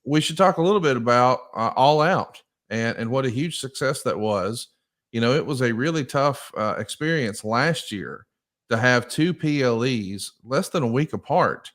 we should talk a little bit about All Out and what a huge success that was. It was a really tough experience last year to have two PLEs less than a week apart,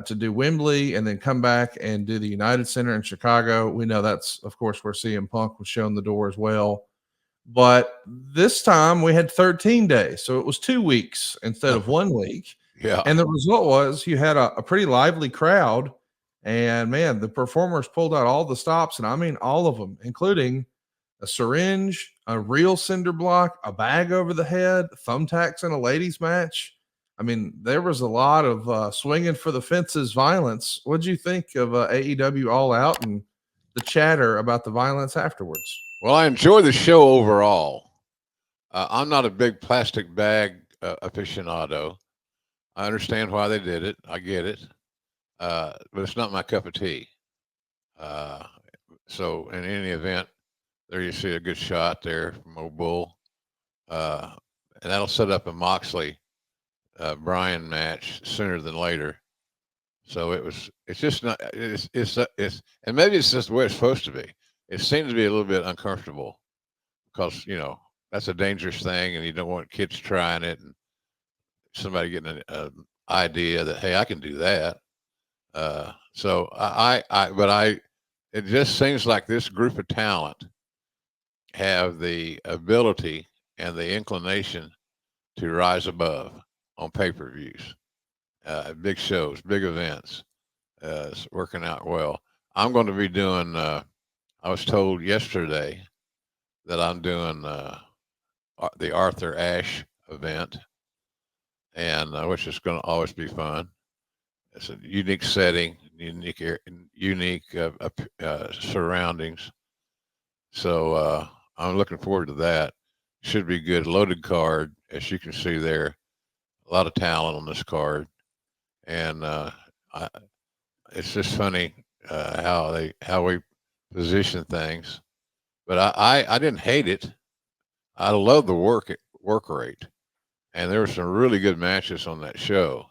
to do Wembley and then come back and do the United Center in Chicago. We know that's, of course, where CM Punk was shown the door as well. But this time we had 13 days. So it was 2 weeks instead of 1 week. Yeah. And the result was you had a pretty lively crowd. And man, the performers pulled out all the stops. And I mean, all of them, including a syringe, a real cinder block, a bag over the head, thumbtacks in a ladies' match. I mean, there was a lot of swinging for the fences violence. What did you think of AEW All Out and the chatter about the violence afterwards? Well, I enjoy the show overall. I'm not a big plastic bag aficionado. I understand why they did it. I get it. But it's not my cup of tea. Uh, so in any event, there you see a good shot there from Old Bull. And that'll set up a Moxley Bryan match sooner than later. So it's just not, and maybe it's just the way it's supposed to be. It seems to be a little bit uncomfortable because, that's a dangerous thing and you don't want kids trying it and somebody getting an idea that, hey, I can do that. So it just seems like this group of talent have the ability and the inclination to rise above on pay-per-views, big shows, big events. It's working out well. I'm going to be doing, I was told yesterday that I'm doing the Arthur Ashe event, and which is going to always be fun. It's a unique setting, unique surroundings. So I'm looking forward to that. Should be good. Loaded card, as you can see there. A lot of talent on this card, and it's just funny how we position things. But I didn't hate it. I love the work rate, and there were some really good matches on that show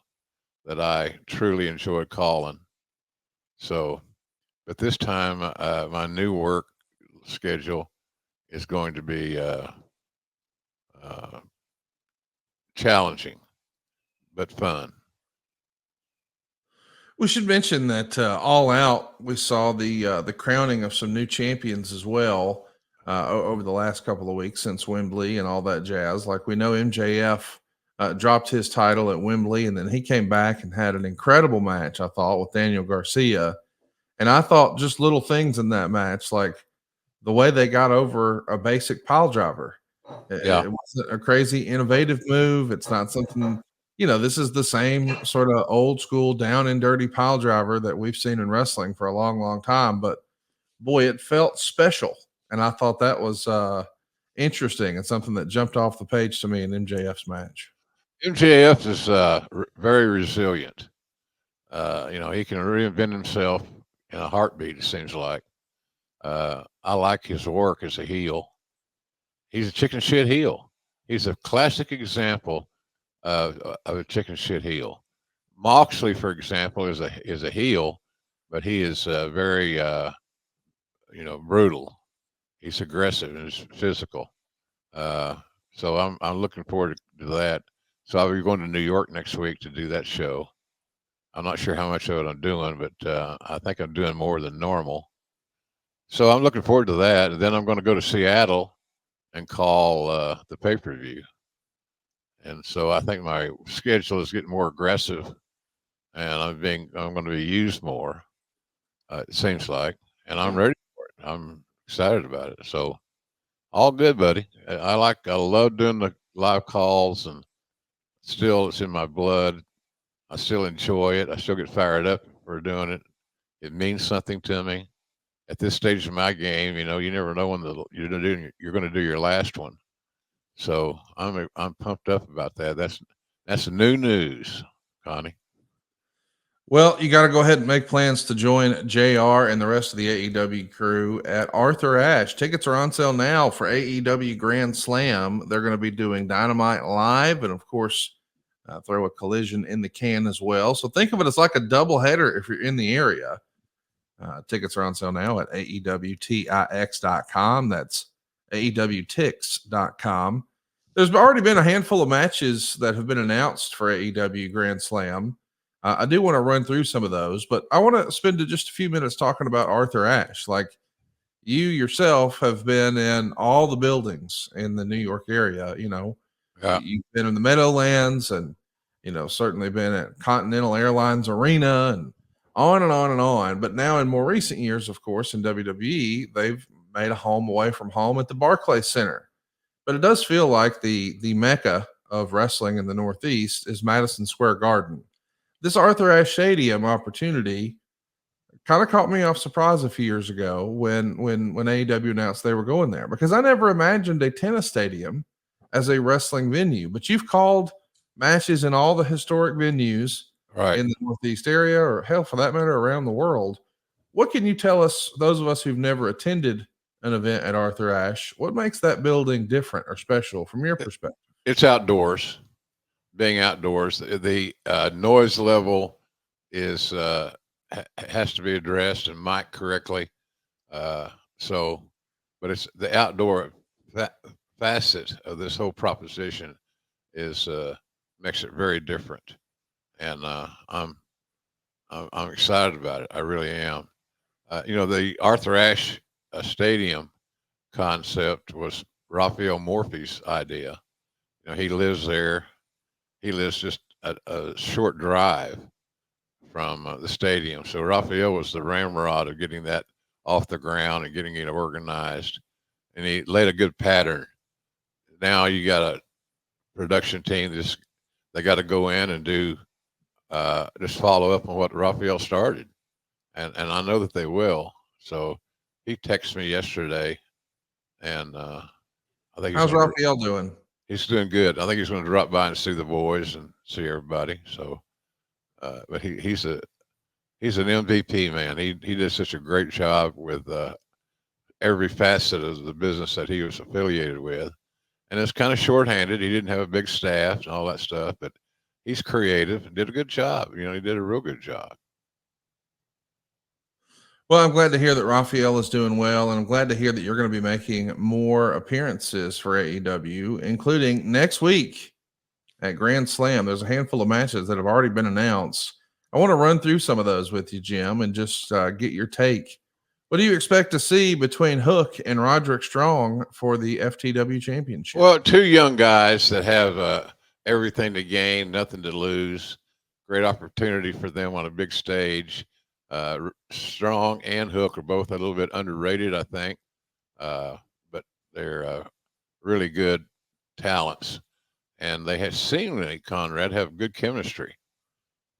that I truly enjoyed calling. So, but this time my new work schedule is going to be challenging but fun. We should mention that All Out, we saw the crowning of some new champions as well over the last couple of weeks since Wembley and all that jazz. Like we know MJF dropped his title at Wembley, and then he came back and had an incredible match, I thought, with Daniel Garcia. And I thought just little things in that match, like the way they got over a basic pile driver. Yeah. It wasn't a crazy innovative move. It's not something, this is the same sort of old school down and dirty pile driver that we've seen in wrestling for a long, long time. But boy, it felt special. And I thought that was interesting and something that jumped off the page to me in MJF's match. MJF is very resilient. He can reinvent himself in a heartbeat, it seems like. I like his work as a heel. He's a chicken shit heel. He's a classic example of a chicken shit heel. Moxley, for example, is a heel, but he is very brutal. He's aggressive and he's physical. So I'm looking forward to that. So I'll be going to New York next week to do that show. I'm not sure how much of it I'm doing, but I think I'm doing more than normal. So I'm looking forward to that. And then I'm going to go to Seattle and call the pay-per-view. And so I think my schedule is getting more aggressive, and I'm going to be used more. It seems like, and I'm ready for it. I'm excited about it. So all good, buddy. I love doing the live calls, and still it's in my blood. I still enjoy it. I still get fired up for doing it. It means something to me. At this stage of my game, you never know when you're going to do your last one. So I'm pumped up about that. That's new news, Connie. Well, you got to go ahead and make plans to join JR and the rest of the AEW crew at Arthur Ashe. Tickets are on sale now for AEW Grand Slam. They're going to be doing Dynamite Live and, of course, throw a Collision in the can as well. So think of it as like a double header if you're in the area. Tickets are on sale now at AEWTIX.com. That's AEWTix.com. There's already been a handful of matches that have been announced for AEW Grand Slam. I do want to run through some of those, but I want to spend just a few minutes talking about Arthur Ashe. Like, you yourself have been in all the buildings in the New York area. Yeah. You've been in the Meadowlands and, certainly been at Continental Airlines Arena and on and on and on. But now in more recent years, of course, in WWE, they've made a home away from home at the Barclays Center. But it does feel like the mecca of wrestling in the Northeast is Madison Square Garden. This Arthur Ashe Stadium opportunity kind of caught me off surprise a few years ago when AEW announced they were going there, because I never imagined a tennis stadium as a wrestling venue. But you've called matches in all the historic venues in the Northeast area, or hell, for that matter, around the world. What can you tell us, those of us who've never attended an event at Arthur Ashe, what makes that building different or special from your perspective? It's outdoors. Being outdoors, the noise level is has to be addressed and mic'd correctly. But it's the outdoor facet of this whole proposition is makes it very different, and I'm excited about it. I really am. The Arthur Ashe Stadium concept was Raphael Morphy's idea. He lives there. He lives just a short drive from the stadium. So Raphael was the ramrod of getting that off the ground and getting it organized. And he laid a good pattern. Now you got a production team they got to go in and do just follow up on what Raphael started. And I know that they will. So he texted me yesterday, and I think how's Raphael doing? He's doing good. I think he's going to drop by and see the boys and see everybody. So, but he's an MVP, man. He did such a great job with every facet of the business that he was affiliated with, and it's kind of shorthanded. He didn't have a big staff and all that stuff, but he's creative and did a good job. He did a real good job. Well, I'm glad to hear that Raphael is doing well, and I'm glad to hear that you're going to be making more appearances for AEW, including next week at Grand Slam. There's a handful of matches that have already been announced. I want to run through some of those with you, Jim, and just get your take. What do you expect to see between Hook and Roderick Strong for the FTW Championship? Well, two young guys that have everything to gain, nothing to lose. Great opportunity for them on a big stage. Strong and Hook are both a little bit underrated, I think, but they're really good talents, and they have seemingly, Conrad, have good chemistry.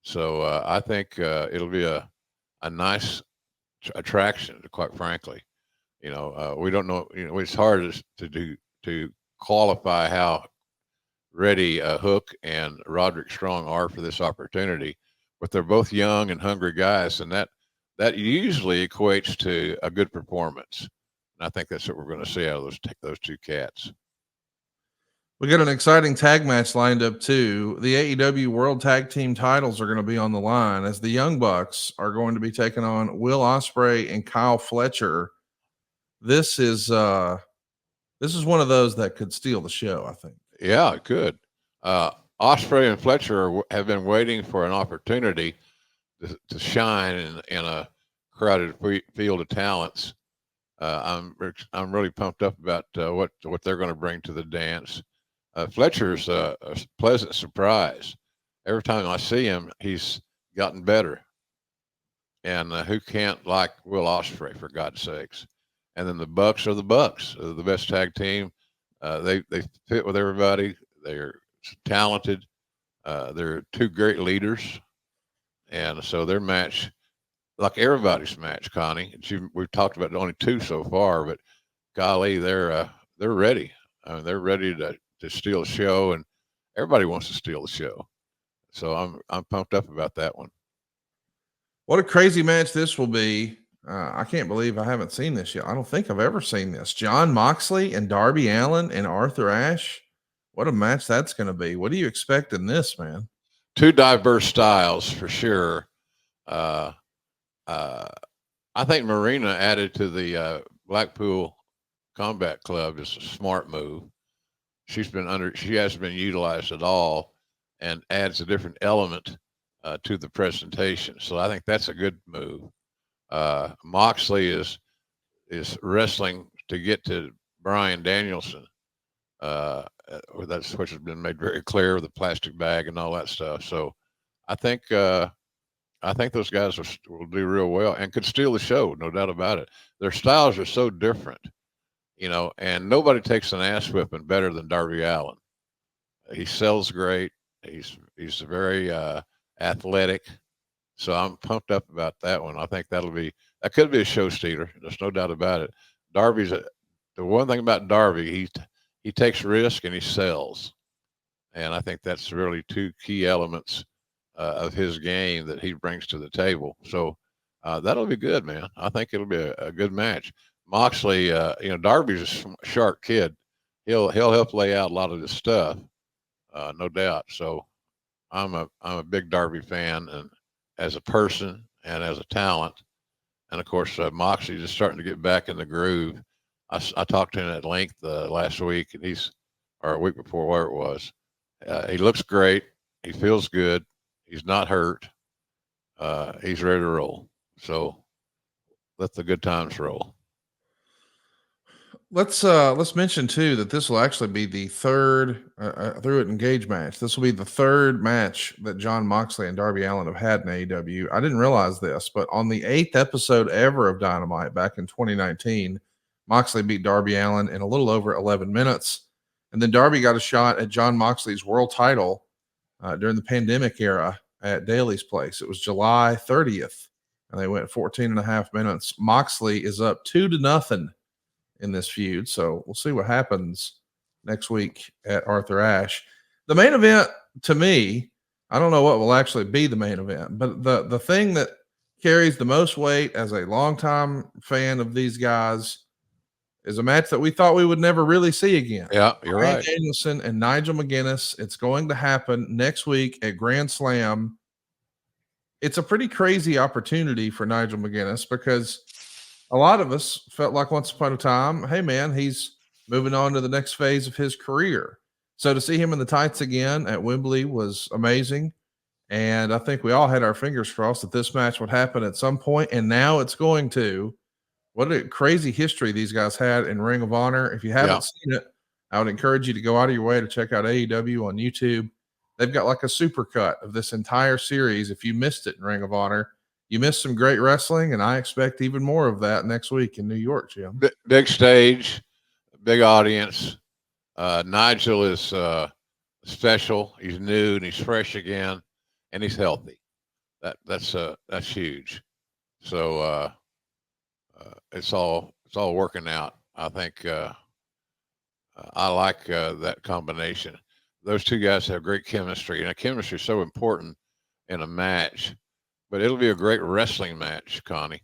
So I think it'll be a nice attraction, quite frankly. We don't know. It's hard to qualify how ready Hook and Roderick Strong are for this opportunity. But they're both young and hungry guys, and that usually equates to a good performance. And I think that's what we're going to see out of those two cats. We got an exciting tag match lined up too. The AEW World Tag Team titles are going to be on the line as the Young Bucks are going to be taking on Will Ospreay and Kyle Fletcher. This is one of those that could steal the show, I think. Yeah, it could. Ospreay and Fletcher have been waiting for an opportunity to shine in a crowded field of talents. I'm really pumped up about what they're going to bring to the dance. Fletcher's a pleasant surprise. Every time I see him, he's gotten better. And who can't like Will Ospreay, for God's sakes? And then the Bucks are the Bucks, the best tag team. They fit with everybody. They're talented. They're two great leaders, and so their match, like everybody's match, Connie. We've talked about only two so far, but golly, they're ready. I mean, they're ready to steal the show, and everybody wants to steal the show. So I'm pumped up about that one. What a crazy match this will be. I can't believe I haven't seen this yet. I don't think I've ever seen this. Jon Moxley and Darby Allin and Arthur Ashe. What a match that's going to be. What do you expect in this, man? Two diverse styles for sure. I think Marina added to the Blackpool Combat Club is a smart move. She hasn't been utilized at all, and adds a different element to the presentation. So I think that's a good move. Moxley is wrestling to get to Brian Danielson. That's which has been made very clear, the plastic bag and all that stuff. So I think those guys will do real well and could steal the show, no doubt about it. Their styles are so different, and nobody takes an ass whipping better than Darby Allin. He sells great. He's very athletic. So I'm pumped up about that one. I think that could be a show stealer. There's no doubt about it. The one thing about Darby, he takes risk and he sells, and I think that's really two key elements of his game that he brings to the table. So that'll be good, man. I think it'll be a good match. Moxley, Darby's a sharp kid. He'll help lay out a lot of this stuff, no doubt. So I'm a big Darby fan, and as a person and as a talent, and of course Moxley just starting to get back in the groove. I talked to him at length last week, and or a week before, where it was. He looks great. He feels good. He's not hurt. He's ready to roll. So let the good times roll. Let's mention too that this will actually be the third through it engage match. This will be the third match that Jon Moxley and Darby Allin have had in AEW. I didn't realize this, but on the 8th episode ever of Dynamite back in 2019, Moxley beat Darby Allin in a little over 11 minutes. And then Darby got a shot at Jon Moxley's world title during the pandemic era at Daly's place. It was July 30th, and they went 14 and a half minutes. Moxley is up 2-0 in this feud. So we'll see what happens next week at Arthur Ashe. The main event, to me, I don't know what will actually be the main event, but the thing that carries the most weight as a longtime fan of these guys is a match that we thought we would never really see again. Yeah, you're right. Danielson and Nigel McGuinness. It's going to happen next week at Grand Slam. It's a pretty crazy opportunity for Nigel McGuinness because a lot of us felt like once upon a time, hey man, he's moving on to the next phase of his career. So to see him in the tights again at Wembley was amazing. And I think we all had our fingers crossed that this match would happen at some point, and now it's going to. What a crazy history these guys had in Ring of Honor. If you haven't seen it, I would encourage you to go out of your way to check out AEW on YouTube. They've got like a supercut of this entire series. If you missed it in Ring of Honor, you missed some great wrestling, and I expect even more of that next week in New York, Jim. Big stage, big audience. Nigel is special. He's new and he's fresh again, and he's healthy. That's huge. So it's all working out. I think I like that combination. Those two guys have great chemistry, and chemistry is so important in a match. But it'll be a great wrestling match, Connie.